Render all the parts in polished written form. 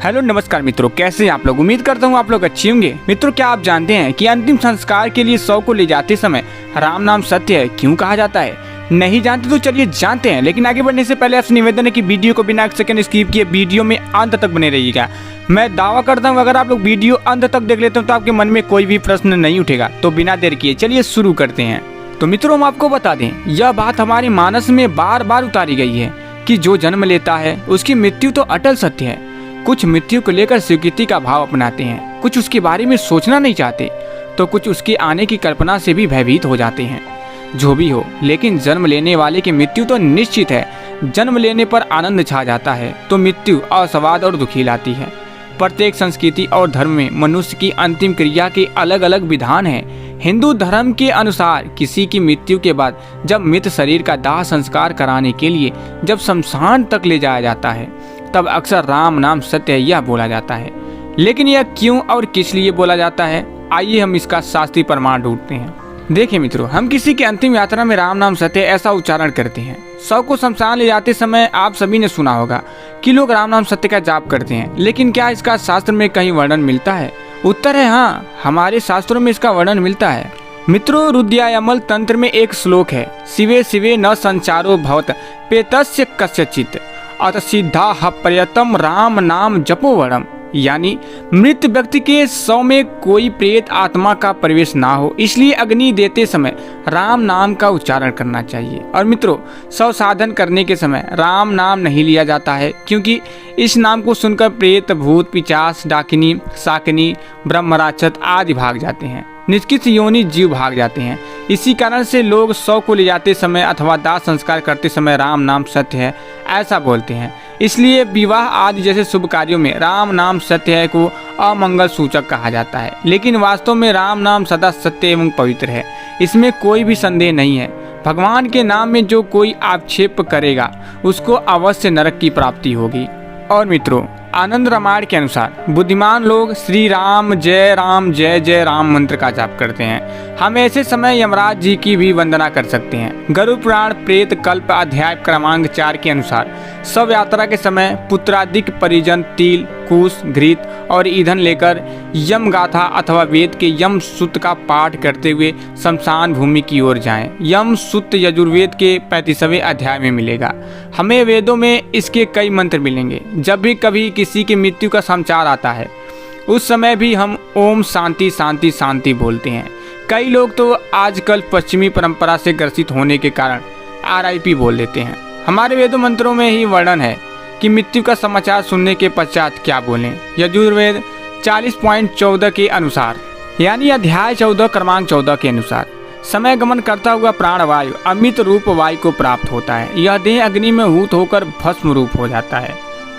Hello नमस्कार मित्रों, कैसे हैं आप लोग। उम्मीद करता हूँ आप लोग अच्छे होंगे। मित्रों, क्या आप जानते हैं कि अंतिम संस्कार के लिए शव को ले जाते समय राम नाम सत्य है क्यों कहा जाता है? नहीं जानते तो चलिए जानते हैं। लेकिन आगे बढ़ने से पहले आपसे निवेदन है कि वीडियो को बिना एक सेकंड स्किप किए वीडियो में अंत तक बने रहिएगा। मैं दावा करता हूँ अगर आप लोग वीडियो अंत तक देख लेते हो तो आपके मन में कोई भी प्रश्न नहीं उठेगा। तो बिना देर किए चलिए शुरू करते हैं। तो मित्रों, हम आपको बता दें, यह बात हमारे मानस में बार बार उतारी गई है कि जो जन्म लेता है उसकी मृत्यु तो अटल सत्य है। कुछ मृत्यु को लेकर स्वीकृति का भाव अपनाते हैं, कुछ उसके बारे में सोचना नहीं चाहते, तो कुछ उसके आने की कल्पना से भी भयभीत हो जाते हैं। जो भी हो, लेकिन जन्म लेने वाले की मृत्यु तो निश्चित है। जन्म लेने पर आनंद छा जाता है तो मृत्यु अस्वाद और दुखी लाती है। प्रत्येक संस्कृति और धर्म में मनुष्य की अंतिम क्रिया के अलग अलग विधान हैं। हिंदू धर्म के अनुसार किसी की मृत्यु के बाद जब मृत शरीर का दाह संस्कार कराने के लिए जब शमशान तक ले जाया जाता है तब अक्सर राम नाम सत्य है यह बोला जाता है। लेकिन यह क्यों और किस लिए बोला जाता है, आइए हम इसका शास्त्रीय प्रमाण ढूंढते हैं। देखिए मित्रों, हम किसी की अंतिम यात्रा में राम नाम सत्य ऐसा उच्चारण करते हैं। शव को शमशान ले जाते समय आप सभी ने सुना होगा कि लोग राम नाम सत्य का जाप करते हैं। लेकिन क्या इसका शास्त्र में कहीं वर्णन मिलता है? उत्तर है हाँ, हमारे शास्त्रों में इसका वर्णन मिलता है। मित्रों, रुद्रयामल तंत्र में एक श्लोक है, शिवे शिवे न संचारो भवत पेतस्य कस्यचित् अत सिद्धा पर्यतम राम नाम जपो वरम। यानी मृत व्यक्ति के शव में कोई प्रेत आत्मा का प्रवेश ना हो, इसलिए अग्नि देते समय राम नाम का उच्चारण करना चाहिए। और मित्रों, शव साधन करने के समय राम नाम नहीं लिया जाता है, क्योंकि इस नाम को सुनकर प्रेत, भूत, पिशाच, डाकिनी, शाकिनी, ब्रह्मराक्षस आदि भाग जाते हैं, निष्कृत योनि जीव भाग जाते हैं। इसी कारण से लोग शव को ले जाते समय अथवा दाह संस्कार करते समय राम नाम सत्य है ऐसा बोलते हैं। इसलिए विवाह आदि जैसे शुभ कार्यों में राम नाम सत्य है को अमंगल सूचक कहा जाता है। लेकिन वास्तव में राम नाम सदा सत्य एवं पवित्र है, इसमें कोई भी संदेह नहीं है। भगवान के नाम में जो कोई आक्षेप करेगा उसको अवश्य नरक की प्राप्ति होगी। और मित्रों, आनंद रामायण के अनुसार बुद्धिमान लोग श्री राम जय जय राम मंत्र का जाप करते हैं। हम ऐसे समय यमराज जी की भी वंदना कर सकते हैं। गरुड़ पुराण प्रेत कल्प अध्याय क्रमांक 4 के अनुसार शव यात्रा के समय पुत्रादिक परिजन तिल, कुश, घृत और ईंधन लेकर यम गाथा अथवा वेद के यम सूत्र का पाठ करते हुए शमशान भूमि की ओर जाएं। यम सूत्र यजुर्वेद के 35वें अध्याय में मिलेगा। हमें वेदों में इसके कई मंत्र मिलेंगे। जब भी कभी किसी की मृत्यु का समाचार आता है उस समय भी हम ओम शांति शांति शांति बोलते हैं। कई लोग तो आजकल पश्चिमी परंपरा से ग्रसित होने के कारण RIP बोल देते हैं। हमारे वेदों मंत्रों में ही वर्णन है कि मृत्यु का समाचार सुनने के पश्चात क्या बोलें। यजुर्वेद 40.14 के अनुसार, यानी अध्याय 14 क्रमांक 14 के अनुसार, समय गमन करता हुआ प्राण वायु अमृत रूप वायु को प्राप्त होता है। यह देह अग्नि में हूत होकर भस्म रूप हो जाता है।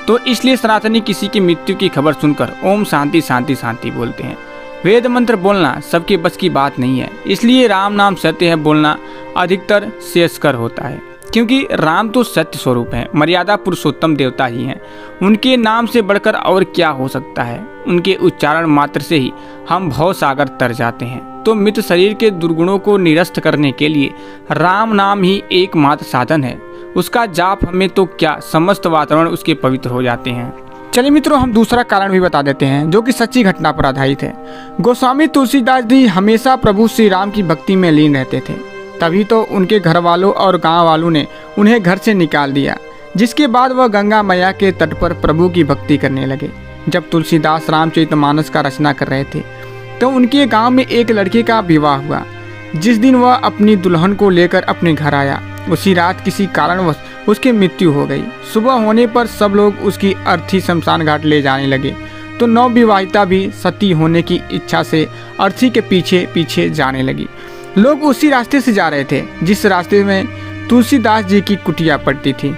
तो इसलिए सनातनी किसी की मृत्यु की खबर सुनकर ओम शांति शांति शांति बोलते हैं। वेद मंत्र बोलना सबके बस की बात नहीं है, इसलिए राम नाम सत्य है बोलना अधिकतर श्रेयस्कर होता है, क्योंकि राम तो सत्य स्वरूप है, मर्यादा पुरुषोत्तम देवता ही हैं। उनके नाम से बढ़कर और क्या हो सकता है। उनके उच्चारण मात्र से ही हम भव सागर तर जाते हैं। तो मृत शरीर के दुर्गुणों को निरस्त करने के लिए राम नाम ही एकमात्र साधन है। उसका जाप हमें तो क्या, समस्त वातावरण उसके पवित्र हो जाते हैं। चलिए मित्रों, हम दूसरा कारण भी बता देते हैं जो कि सच्ची घटना पर आधारित है। गोस्वामी तुलसीदास जी हमेशा प्रभु श्री राम की भक्ति में लीन रहते थे। तभी तो उनके घर वालों और गांव वालों ने उन्हें घर से निकाल दिया, जिसके बाद वह गंगा मैया के तट पर प्रभु की भक्ति करने लगे। जब तुलसीदास रामचरितमानस का रचना कर रहे थे तो उनके गांव में एक लड़के का विवाह हुआ। जिस दिन वह अपनी दुल्हन को लेकर अपने घर आया, उसी रात किसी कारणवश उसकी मृत्यु हो गई। सुबह होने पर सब लोग उसकी अर्थी शमशान घाट ले जाने लगे, तो नवविवाहिता भी सती होने की इच्छा से अर्थी के पीछे पीछे जाने लगी। लोग उसी रास्ते से जा रहे थे जिस रास्ते में तुलसीदास जी की कुटिया पड़ती थी।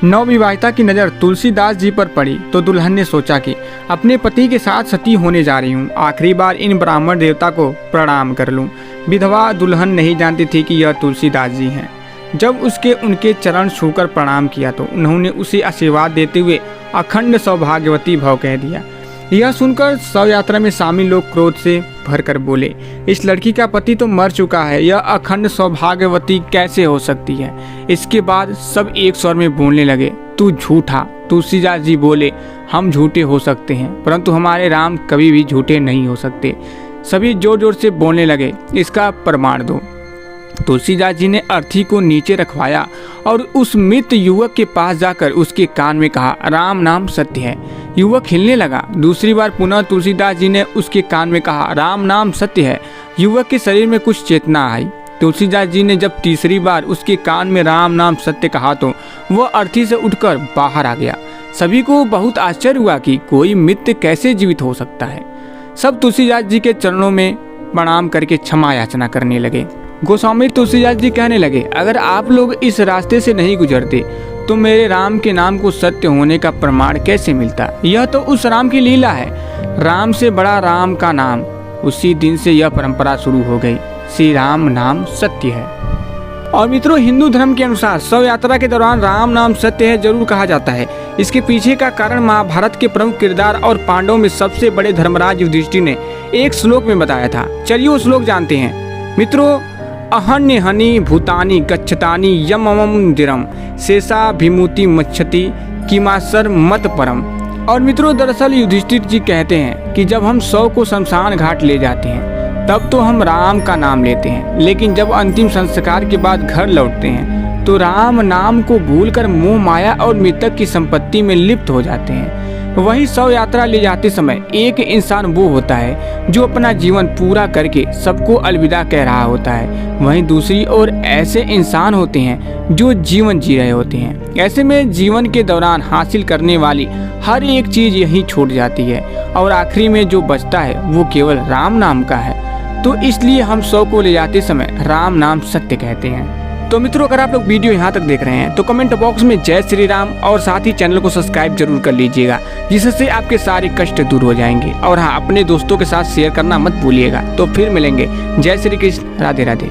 नवविवाहिता की नज़र तुलसीदास जी पर पड़ी तो दुल्हन ने सोचा कि अपने पति के साथ सती होने जा रही हूँ, आखिरी बार इन ब्राह्मण देवता को प्रणाम कर लूँ। विधवा दुल्हन नहीं जानती थी कि यह तुलसीदास जी हैं। जब उनके चरण छूकर प्रणाम किया तो उन्होंने उसे आशीर्वाद देते हुए अखंड सौभाग्यवती भव कह दिया। यह सुनकर शव यात्रा में शामिल लोग क्रोध से भरकर बोले, इस लड़की का पति तो मर चुका है, यह अखंड सौभाग्यवती कैसे हो सकती है। इसके बाद सब एक स्वर में बोलने लगे, तू झूठा। तुलसीदास जी बोले, हम झूठे हो सकते हैं परंतु हमारे राम कभी भी झूठे नहीं हो सकते। सभी जोर जोर से बोलने लगे, इसका प्रमाण दो। तुलसीदास जी ने अर्थी को नीचे रखवाया और उस मृत युवक के पास जाकर उसके कान में कहा, राम नाम सत्य है। युवक हिलने लगा। दूसरी बार पुनः तुलसीदास जी ने उसके कान में कहा, राम नाम सत्य है। युवक के शरीर में कुछ चेतना आई। तुलसीदास जी ने जब तीसरी बार उसके कान में राम नाम सत्य कहा तो वह अर्थी से उठकर बाहर आ गया। सभी को बहुत आश्चर्य हुआ कि कोई मृत कैसे जीवित हो सकता है। सब तुलसीदास जी के चरणों में प्रणाम करके क्षमा याचना करने लगे। गोस्वामी तुलसीदास जी कहने लगे, अगर आप लोग इस रास्ते से नहीं गुजरते तो मेरे राम के नाम को सत्य होने का प्रमाण कैसे मिलता। यह तो उस राम की लीला है, राम से बड़ा राम का नाम। उसी दिन से यह परंपरा शुरू हो गई, श्री राम नाम सत्य है। और मित्रों, हिंदू धर्म के अनुसार शव यात्रा के दौरान राम नाम सत्य है जरूर कहा जाता है। इसके पीछे का कारण महाभारत के प्रमुख किरदार और पांडवों में सबसे बड़े धर्मराज युधिष्ठिर ने एक श्लोक में बताया था। चलिए वो श्लोक जानते हैं। मित्रों, अहन्य हनि भूतानि गच्छतानि यममम दिरम शेषाभिमुति मच्छति किमासर मत परम। और मित्रों, दरअसल युधिष्ठिर जी कहते हैं कि जब हम शव को शमशान घाट ले जाते हैं तब तो हम राम का नाम लेते हैं, लेकिन जब अंतिम संस्कार के बाद घर लौटते हैं तो राम नाम को भूलकर मोह माया और मृतक की संपत्ति में लिप्त हो जाते हैं। वही शव यात्रा ले जाते समय एक इंसान वो होता है जो अपना जीवन पूरा करके सबको अलविदा कह रहा होता है, वहीं दूसरी ओर ऐसे इंसान होते हैं जो जीवन जी रहे होते हैं। ऐसे में जीवन के दौरान हासिल करने वाली हर एक चीज यहीं छूट जाती है और आखिरी में जो बचता है वो केवल राम नाम का है। तो इसलिए हम शव को ले जाते समय राम नाम सत्य कहते हैं। तो मित्रों, अगर आप लोग वीडियो यहाँ तक देख रहे हैं तो कमेंट बॉक्स में जय श्री राम और साथ ही चैनल को सब्सक्राइब जरूर कर लीजिएगा, जिससे आपके सारे कष्ट दूर हो जाएंगे। और हाँ, अपने दोस्तों के साथ शेयर करना मत भूलिएगा। तो फिर मिलेंगे। जय श्री कृष्ण, राधे राधे।